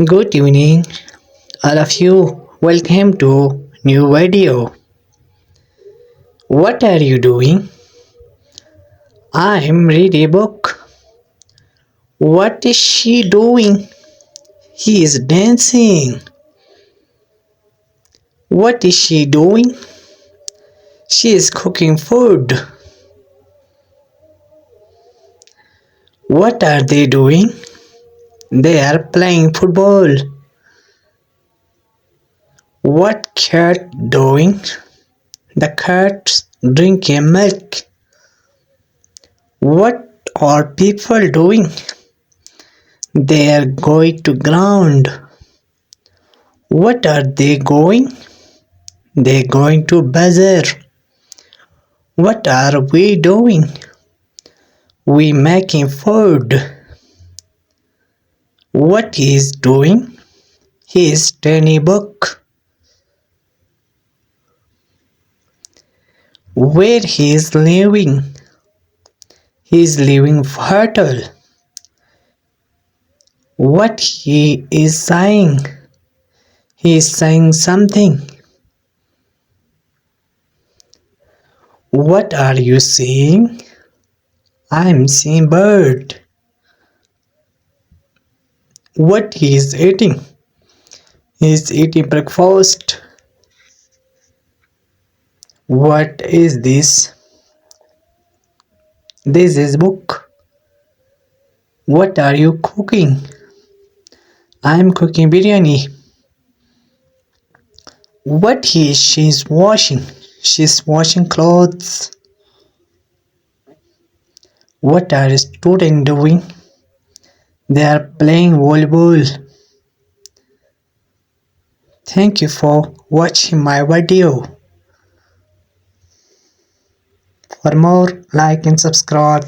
Good evening, all of you. Welcome to new video. What are you doing? I'm reading a book. What is she doing? He is dancing. What is she doing? She is cooking food. What are they doing? They are playing football. What cat doing? The cats drinking milk. What are people doing? They are going to ground. What are they going? They going to bazaar. What are we doing? We making food. What he is doing? He is studying book. Where he is living? He is living hotel. What he is saying? He is saying something. What are you seeing? I am seeing bird. What he is eating? He is eating breakfast. What is this? This is book. What are you cooking? I am cooking biryani. What she's washing? She's washing clothes. What are students doing? They are playing volleyball. Thank you for watching my video. For more, like and subscribe.